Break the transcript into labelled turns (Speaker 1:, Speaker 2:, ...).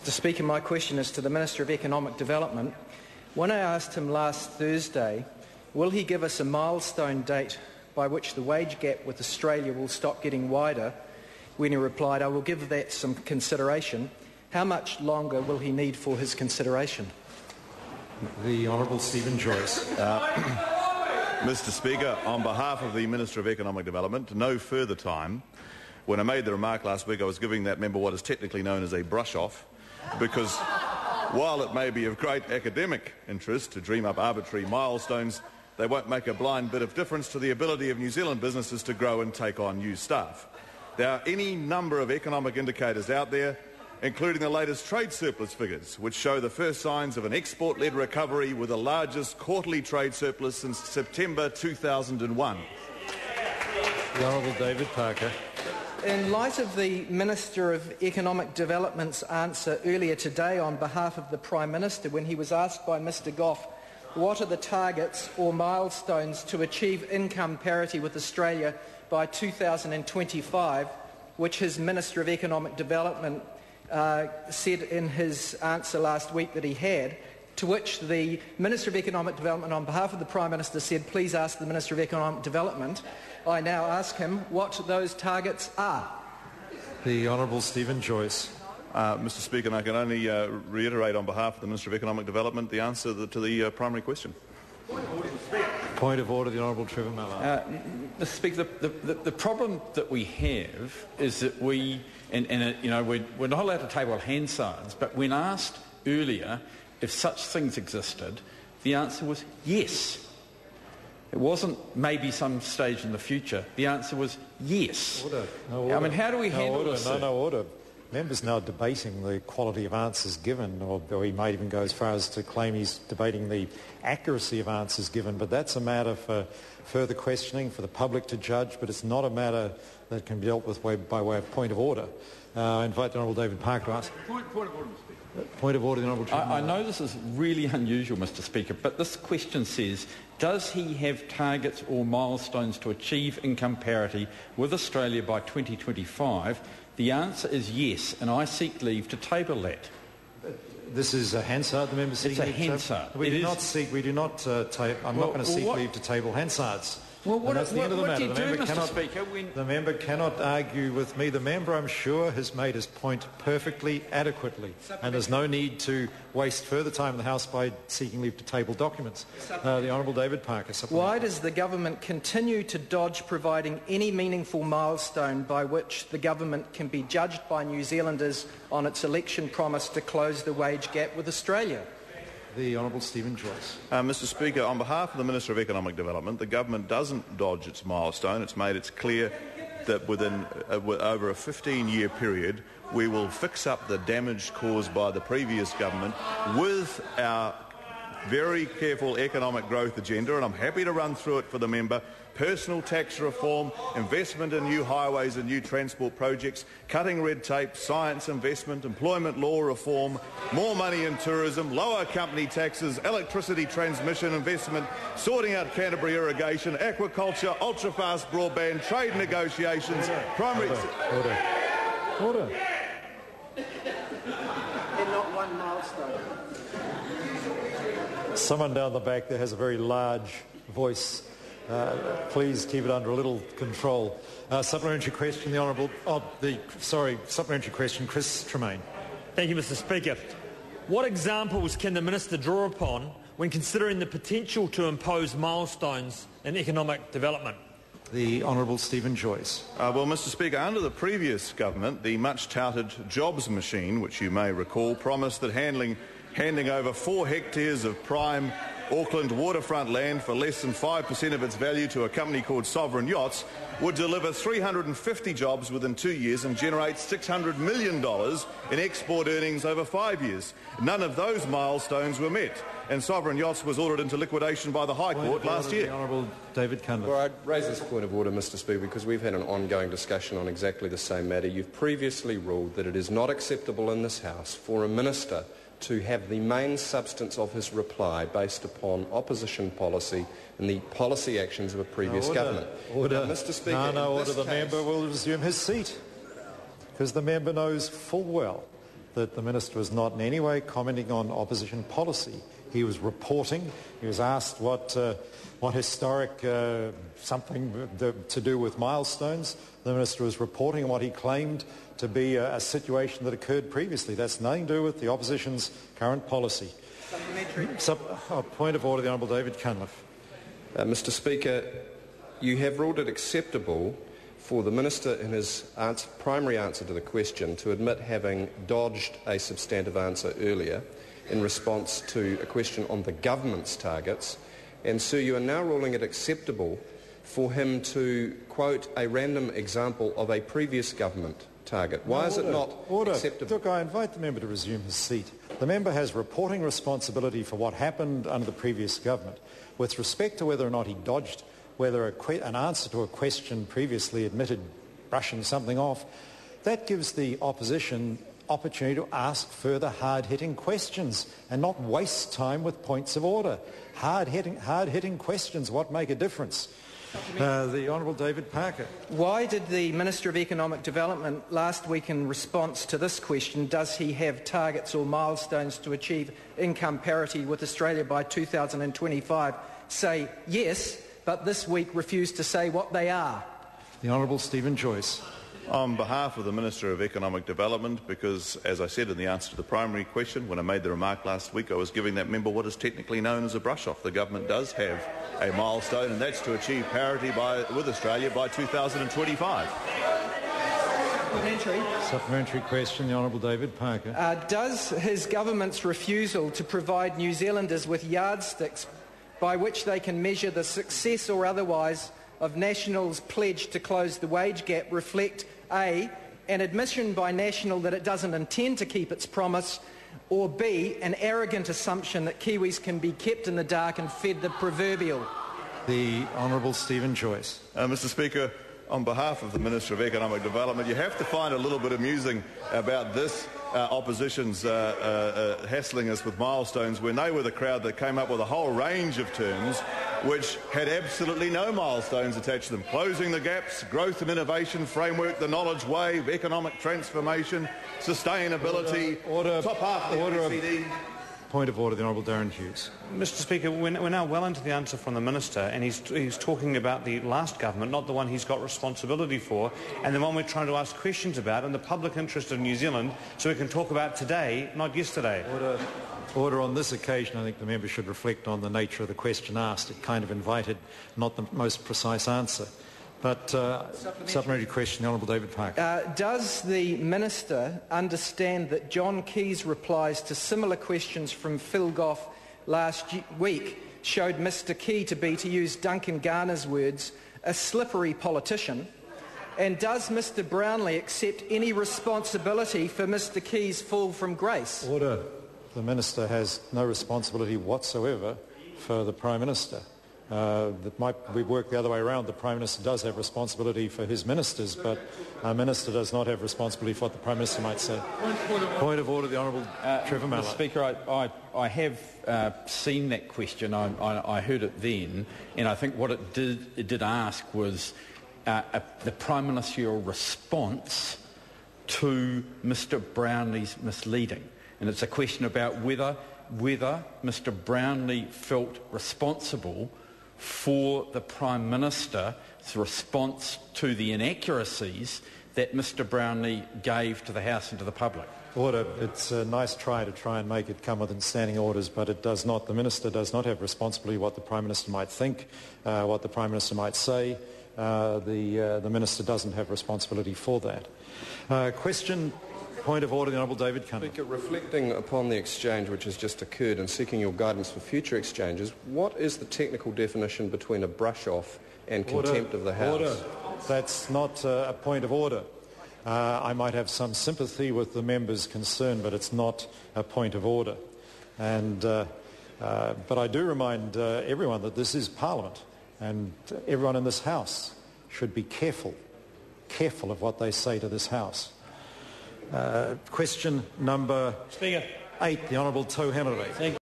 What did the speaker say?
Speaker 1: Mr Speaker, my question is to the Minister of Economic Development. When I asked him last Thursday, will he give us a milestone date by which the wage gap with Australia will stop getting wider, when he replied, I will give that some consideration, how much longer will he need for his consideration?
Speaker 2: The Honourable Stephen Joyce.
Speaker 3: Mr Speaker, on behalf of the Minister of Economic Development, no further time. When I made the remark last week, I was giving that member what is technically known as a brush-off, because while it may be of great academic interest to dream up arbitrary milestones, they won't make a blind bit of difference to the ability of New Zealand businesses to grow and take on new staff. There are any number of economic indicators out there, including the latest trade surplus figures, which show the first signs of an export-led recovery with the largest quarterly trade surplus since September 2001.
Speaker 2: The Honourable David Parker.
Speaker 1: In light of the Minister of Economic Development's answer earlier today on behalf of the Prime Minister, when he was asked by Mr Goff what are the targets or milestones to achieve income parity with Australia by 2025, which his Minister of Economic Development said in his answer last week that he had, to which the Minister of Economic Development on behalf of the Prime Minister said, please ask the Minister of Economic Development. I now ask him what those targets are.
Speaker 2: The Honourable Stephen Joyce.
Speaker 3: Mr Speaker, and I can only reiterate on behalf of the Minister of Economic Development the answer to the primary question.
Speaker 2: Point of order, the Honourable Trevor Mallard.
Speaker 4: Mr Speaker, the problem that we have is that we're not allowed to table Hansard's, but when asked earlier if such things existed, the answer was yes. It wasn't maybe some stage in the future. The answer was yes.
Speaker 2: Order. No order.
Speaker 4: I mean, how do we handle this?
Speaker 2: No order. Members now debating the quality of answers given, or he might even go as far as to claim he's debating the accuracy of answers given, but that's a matter for further questioning, for the public to judge, but it's not a matter that can be dealt with by way of point of order. I invite the Honourable David Parker to ask.
Speaker 4: Point of order, Mr Speaker.
Speaker 2: Point of order, the Honourable Trevor.
Speaker 4: I know this is really unusual, Mr Speaker, but this question says, does he have targets or milestones to achieve income parity with Australia by 2025? The answer is yes, and I seek leave to table that.
Speaker 2: This is a Hansard, the member seeking.
Speaker 4: It's a Hansard.
Speaker 2: I'm not going to seek leave to table Hansards.
Speaker 4: Well,
Speaker 2: that's the end of the matter.
Speaker 4: Mr Speaker?
Speaker 2: The member cannot argue with me. The member, I'm sure, has made his point perfectly adequately, and there's no need to waste further time in the House by seeking leave to table documents. The Honourable David Parker.
Speaker 1: Why does the government continue to dodge providing any meaningful milestone by which the government can be judged by New Zealanders on its election promise to close the wage gap with Australia?
Speaker 2: The Honourable Stephen Joyce.
Speaker 3: Mr Speaker, on behalf of the Minister of Economic Development, the government doesn't dodge its milestone. It's made it clear that within over a 15-year period, we will fix up the damage caused by the previous government with our very careful economic growth agenda, and I'm happy to run through it for the member. Personal tax reform, investment in new highways and new transport projects, cutting red tape, science investment, employment law reform, more money in tourism, lower company taxes, electricity transmission investment, sorting out Canterbury irrigation, aquaculture, ultra-fast broadband, trade negotiations, primary...
Speaker 2: Order.
Speaker 1: And not one milestone.
Speaker 2: Someone down the back there has a very large voice. Please keep it under a little control. Supplementary question, supplementary question, Chris Tremaine.
Speaker 5: Thank you, Mr Speaker. What examples can the Minister draw upon when considering the potential to impose milestones in economic development?
Speaker 2: The Honourable Stephen Joyce.
Speaker 3: Well, Mr Speaker, under the previous government, the much-touted jobs machine, which you may recall, promised that handing over 4 hectares of prime Auckland waterfront land for less than 5% of its value to a company called Sovereign Yachts would deliver 350 jobs within 2 years and generate $600 million in export earnings over 5 years. None of those milestones were met, and Sovereign Yachts was ordered into liquidation by the High Court last year.
Speaker 2: The Honourable David Cunliffe.
Speaker 6: Well, I'd raise this point of order, Mr Speaker, because we've had an ongoing discussion on exactly the same matter. You've previously ruled that it is not acceptable in this House for a minister to have the main substance of his reply based upon opposition policy and the policy actions of a previous government.
Speaker 2: Order.
Speaker 6: Now, Mr Speaker,
Speaker 2: The member will resume his seat, because the member knows full well that the Minister was not in any way commenting on opposition policy. He was reporting. He was asked what historic something to do with milestones. The Minister was reporting what he claimed to be a situation that occurred previously. That's nothing to do with the opposition's current policy. Point of order, the Honourable David Cunliffe.
Speaker 6: Mr Speaker, you have ruled it acceptable for the Minister in his primary answer to the question to admit having dodged a substantive answer earlier in response to a question on the government's targets, and sir, you are now ruling it acceptable for him to quote a random example of a previous government target. Why is it not acceptable?
Speaker 2: Look, I invite the member to resume his seat. The member has reporting responsibility for what happened under the previous government. With respect to whether or not he dodged, whether an answer to a question previously admitted brushing something off, that gives the opposition opportunity to ask further hard-hitting questions and not waste time with points of order. Hard-hitting questions, what make a difference? The Honourable David Parker.
Speaker 1: Why did the Minister of Economic Development last week, in response to this question, does he have targets or milestones to achieve income parity with Australia by 2025, say yes, but this week refuse to say what they are?
Speaker 2: The Honourable Stephen Joyce.
Speaker 3: On behalf of the Minister of Economic Development, because, as I said in the answer to the primary question, when I made the remark last week, I was giving that member what is technically known as a brush-off. The government does have a milestone, and that's to achieve parity with Australia by 2025.
Speaker 2: Supplementary question, the Honourable David Parker.
Speaker 1: Does his government's refusal to provide New Zealanders with yardsticks by which they can measure the success or otherwise of National's pledge to close the wage gap reflect A, an admission by National that it doesn't intend to keep its promise, or B, an arrogant assumption that Kiwis can be kept in the dark and fed the proverbial?
Speaker 2: The Honourable Stephen Joyce.
Speaker 3: Mr Speaker, on behalf of the Minister of Economic Development, you have to find a little bit amusing about this opposition's hassling us with milestones when they were the crowd that came up with a whole range of terms which had absolutely no milestones attached to them. Closing the gaps, growth and innovation framework, the knowledge wave, economic transformation, sustainability, top half of the OECD.
Speaker 2: Point of order, the Honourable Darren Hughes.
Speaker 7: Mr Speaker, we're now well into the answer from the Minister, and he's talking about the last government, not the one he's got responsibility for, and the one we're trying to ask questions about in the public interest of New Zealand, so we can talk about today, not yesterday.
Speaker 2: Order on this occasion. I think the member should reflect on the nature of the question asked. It kind of invited not the most precise answer. But supplementary question, the Honourable David Parker.
Speaker 1: Does the Minister understand that John Key's replies to similar questions from Phil Goff last week showed Mr Key to be, to use Duncan Garner's words, a slippery politician? And does Mr Brownlee accept any responsibility for Mr Key's fall from grace?
Speaker 2: Order. The Minister has no responsibility whatsoever for the Prime Minister. That might be worked the other way around. The Prime Minister does have responsibility for his ministers, but our Minister does not have responsibility for what the Prime Minister might say. Point of order, the Honourable Trevor Mallard.
Speaker 4: Mr Speaker, I have seen that question. I heard it then, and I think what it did ask was the Prime Ministerial response to Mr Brownlee's misleading. And it's a question about whether Mr Brownlee felt responsible for the Prime Minister's response to the inaccuracies that Mr Brownlee gave to the House and to the public.
Speaker 2: Order. It's a nice try and make it come within standing orders, but it does not. The Minister does not have responsibility what the Prime Minister might think, what the Prime Minister might say. The Minister doesn't have responsibility for that. Question. Point of order, the Honourable David Cunliffe.
Speaker 6: Speaker, reflecting upon the exchange which has just occurred and seeking your guidance for future exchanges, what is the technical definition between a brush-off and contempt of the House?
Speaker 2: Order. That's not a point of order. I might have some sympathy with the member's concern, but it's not a point of order. But I do remind everyone that this is Parliament, and everyone in this House should be careful of what they say to this House. Question number 8, the Honourable Toh Henare.